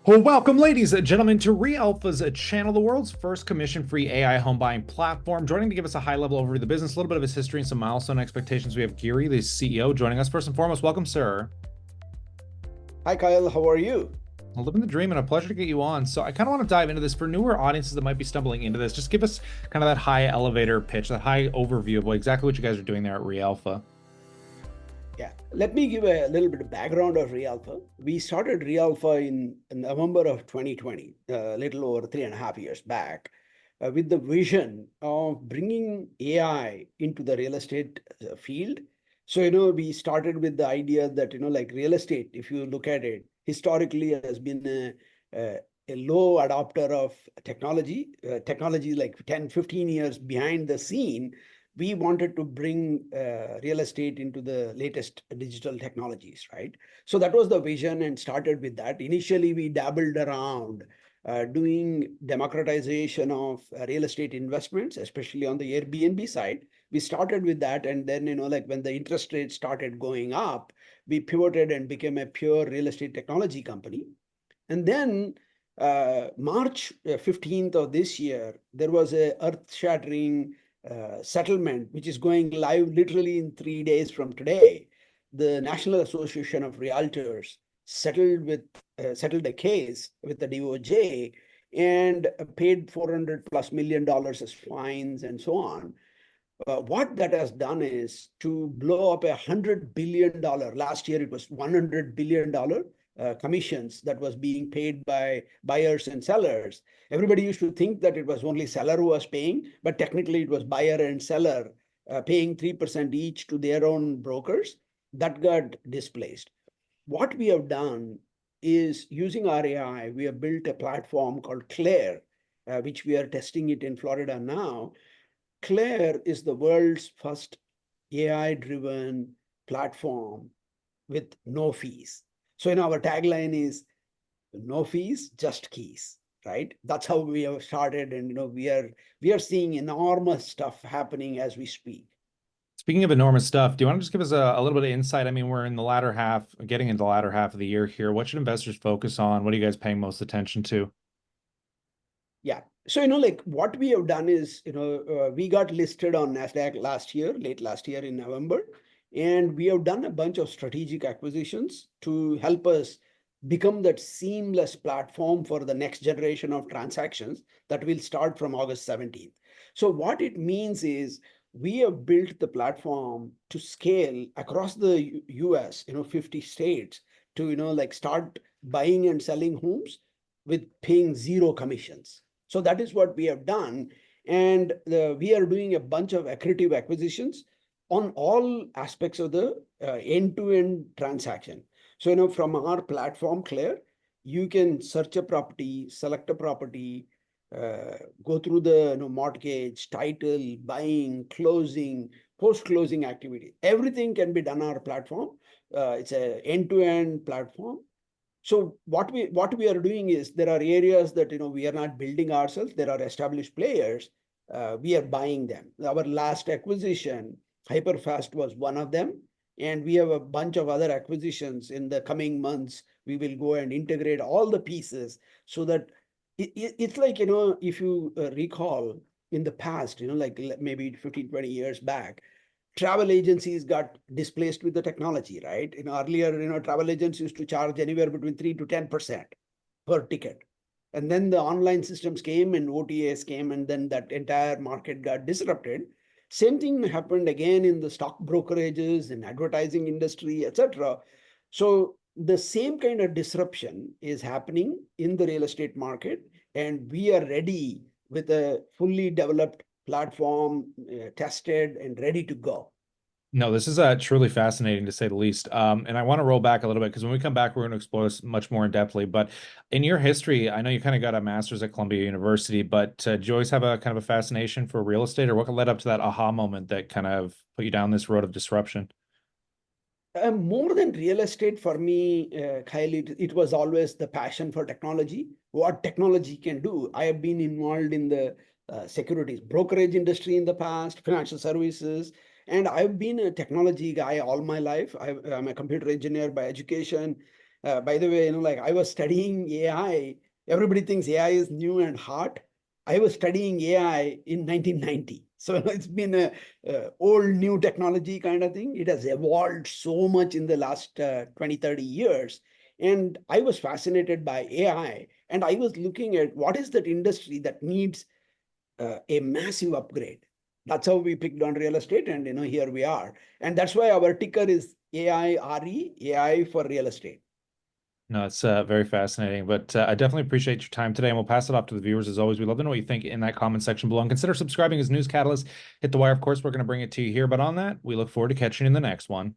Well, welcome, ladies and gentlemen, to reAlpha's channel, the world's first commission-free AI home buying platform. Joining to give us a high-level overview of the business, a little bit of his history, and some milestone expectations. We have Giri, the CEO, joining us. First and foremost, welcome, sir. Hi, Kyle. How are you? Well, living the dream, and a pleasure to get you on. So, I kind of want to dive into this for newer audiences that might be stumbling into this. Just give us kind of that high elevator pitch, that high overview of exactly what you guys are doing there at reAlpha. Yeah, let me give a little bit of background of reAlpha. We started reAlpha in November of 2020, a little over 3.5 years back, with the vision of bringing AI into the real estate field. So, we started with the idea that, like real estate, if you look at it, historically has been a low adopter of technology. Technology like 10, 15 years behind the scene. We wanted to bring real estate into the latest digital technologies, right? So that was the vision and started with that. Initially, we dabbled around doing democratization of real estate investments, especially on the Airbnb side. We started with that. And then, like when the interest rates started going up, we pivoted and became a pure real estate technology company. And then March 15th of this year, there was a earth-shattering settlement, which is going live literally in 3 days from today. The National Association of Realtors settled a case with the DOJ and paid $400+ million as fines and so on. What that has done is to blow up $100 billion. Last year, it was $100 billion commissions that was being paid by buyers and sellers. Everybody used to think that it was only seller who was paying, but technically it was buyer and seller paying 3% each to their own brokers. That got displaced. What we have done is using our AI, we have built a platform called Claire, which we are testing it in Florida now. Claire is the world's first AI-driven platform with no fees. So, our tagline is no fees, just keys, right? That's how we have started, and we are seeing enormous stuff happening as we speak. Speaking of enormous stuff, do you want to just give us a little bit of insight? I mean, we're in the latter half, getting into the latter half of the year here. What should investors focus on? What are you guys paying most attention to? Yeah. So, like what we have done is, we got listed on NASDAQ last year, late last year in November, and we have done a bunch of strategic acquisitions to help us become that seamless platform for the next generation of transactions that will start from August 17th. So, what it means is we have built the platform to scale across the US, 50 states to, like start buying and selling homes with paying zero commissions. So that is what we have done. And we are doing a bunch of accretive acquisitions on all aspects of the end-to-end transaction. So, from our platform, Claire, you can search a property, select a property, go through the mortgage, title, buying, closing, post-closing activity. Everything can be done on our platform. It's an end-to-end platform. So what we are doing is there are areas that we are not building ourselves. There are established players. We are buying them. Our last acquisition, Hyperfast, was one of them, and we have a bunch of other acquisitions in the coming months. We will go and integrate all the pieces so that it's like if you recall in the past, like maybe 15, 20 years back, travel agencies got displaced with the technology, right? Earlier, travel agents used to charge anywhere between 3 to 10% per ticket. And then the online systems came and OTAs came, and then that entire market got disrupted. Same thing happened again in the stock brokerages and advertising industry, etc. So the same kind of disruption is happening in the real estate market, and we are ready with a fully developed platform, tested and ready to go. No, this is truly fascinating to say the least. And I want to roll back a little bit because when we come back, we're going to explore this much more in depthly. But in your history, I know you kind of got a master's at Columbia University, but do you always have a kind of a fascination for real estate, or what led up to that aha moment that kind of put you down this road of disruption? More than real estate for me, Kyle, it was always the passion for technology, what technology can do. I have been involved in the securities brokerage industry in the past, financial services, and I've been a technology guy all my life. I'm a computer engineer by education. By the way, like I was studying AI. Everybody thinks AI is new and hot. I was studying AI in 1990. So it's been a old new technology kind of thing. It has evolved so much in the last 20, 30 years. And I was fascinated by AI. And I was looking at what is that industry that needs a massive upgrade. That's how we picked on real estate, and here we are. And that's why our ticker is AIRE, AI for real estate. No, it's very fascinating, but I definitely appreciate your time today, and we'll pass it off to the viewers as always. We'd love to know what you think in that comment section below, and consider subscribing as News Catalyst. Hit the wire, of course, we're going to bring it to you here, but on that, we look forward to catching you in the next one.